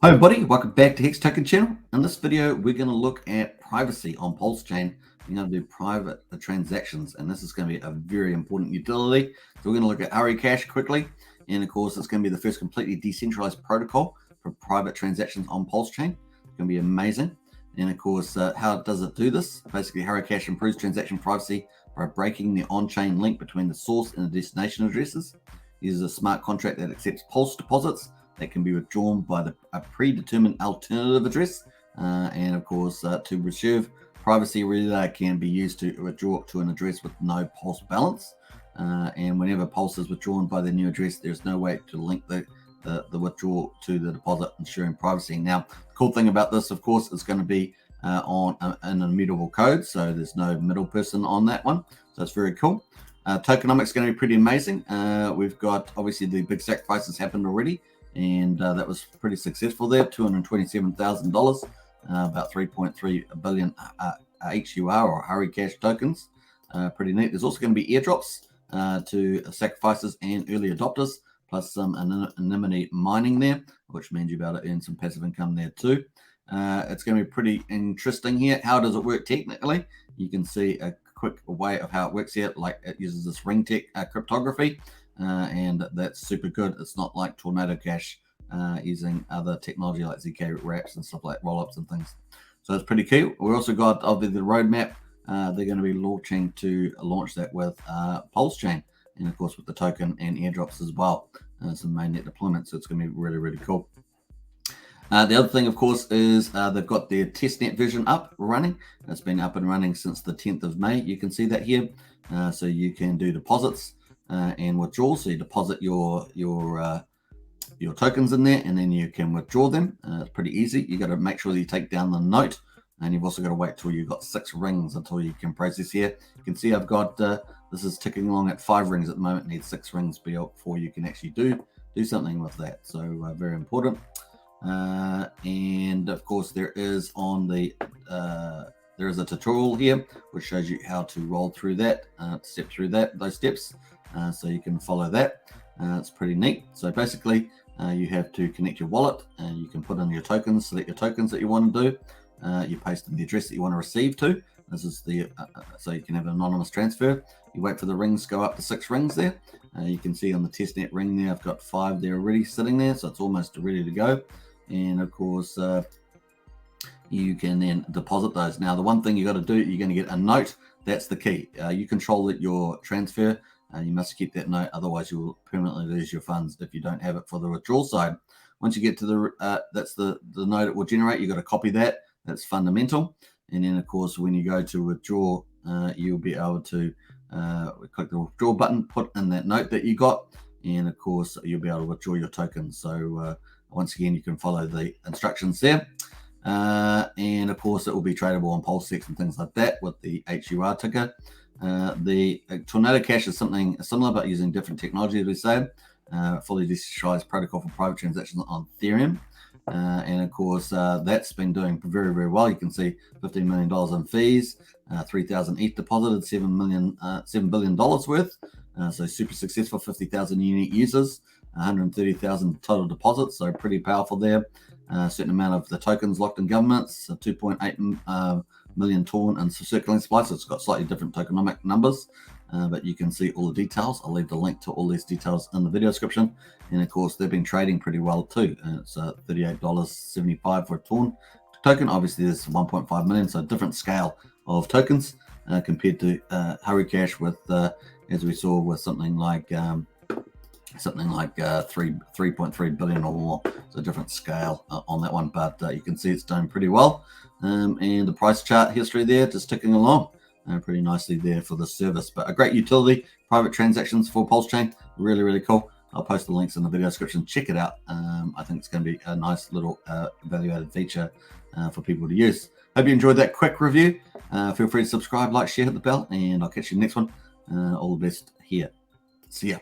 Hi everybody, welcome back to Hex Token channel. In this video, we're going to look at privacy on Pulsechain. We're going to do private transactions, and this is going to be a very important utility. So we're going to look at Hurricash quickly, and of course, it's going to be the first completely decentralized protocol for private transactions on Pulsechain. It's going to be amazing. And of course, how does it do this? Basically, Hurricash improves transaction privacy by breaking the on-chain link between the source and the destination addresses. It uses a smart contract that accepts Pulse deposits that can be withdrawn by a predetermined alternative address, and of course to reserve privacy relay can be used to withdraw to an address with no Pulse balance, and whenever Pulse is withdrawn by the new address, there's no way to link the withdrawal to the deposit, ensuring privacy. Now, the cool thing about this, of course, is going to be on an immutable code, so there's no middle person on that one, so it's very cool. Tokenomics is going to be pretty amazing. We've got obviously the big sacrifices happened already, and that was pretty successful there. $227,000, about 3.3 billion HUR or Hurricash tokens. Pretty neat. There's also going to be airdrops to sacrifices and early adopters, plus some anonymity mining there, which means you'll be able to earn some passive income there too. It's going to be pretty interesting here. How does it work technically? You can see a quick way of how it works here. Like, it uses this ring tech cryptography, and that's super good. It's not like Tornado Cash using other technology like ZK wraps and stuff like roll-ups and things. So it's pretty cool. We also got obviously the roadmap. They're going to be launch that with Pulsechain, and of course with the token and airdrops as well. Some mainnet deployment, so it's going to be really, really cool. The other thing, of course, is they've got their testnet version up running. It's been up and running since the 10th of May. You can see that here. So you can do deposits and withdrawals. So you deposit your tokens in there, and then you can withdraw them. It's pretty easy. You got to make sure that you take down the note, and you've also got to wait till you've got 6 rings until you can process here. You can see I've got this is ticking along at 5 rings at the moment. It needs 6 rings before you can actually do something with that. So very important. And of course, there is a tutorial here which shows you how to roll through that, step through those steps, so you can follow that. It's pretty neat. So basically, you have to connect your wallet, and you can put in your tokens, select your tokens that you want to do. You paste in the address that you want to receive to. This is the so you can have an anonymous transfer. You wait for the rings to go up to 6 rings there. You can see on the testnet ring there, I've got 5 there already sitting there, so it's almost ready to go. And of course, you can then deposit those. Now, the one thing you got to do, you're going to get a note. That's the key. You control your transfer. You must keep that note, otherwise you will permanently lose your funds if you don't have it for the withdrawal side. Once you get to that's the note it will generate. You got to copy that. That's fundamental. And then, of course, when you go to withdraw, you'll be able to click the withdraw button, put in that note that you got, and of course, you'll be able to withdraw your tokens. So once again, you can follow the instructions there. And of course, it will be tradable on Pulsechain and things like that with the HUR ticker. The Tornado Cash is something similar, but using different technology, as we say. Fully decentralized protocol for private transactions on Ethereum. And of course, that's been doing very, very well. You can see $15 million in fees, 3,000 ETH deposited, $7 billion worth. So super successful, 50,000 unique users, 130,000 total deposits. So pretty powerful there. A certain amount of the tokens locked in governments, 2.8 million torn and circulating supply. So it's got slightly different tokenomic numbers, but you can see all the details. I'll leave the link to all these details in the video description. And of course, they've been trading pretty well too. It's $38.75 for a torn token. Obviously, there's 1.5 million, so a different scale of tokens compared to Hurricash with, as we saw, with something like 3.3 billion or more. So a different scale on that one, but you can see it's done pretty well. And the price chart history there just ticking along pretty nicely there for the service. But a great utility, private transactions for Pulsechain, really, really cool. I'll post the links in the video description. Check it out. I think it's going to be a nice little value-added feature for people to use. Hope you enjoyed that quick review. Feel free to subscribe, like, share, hit the bell, and I'll catch you next one. All the best here. See ya.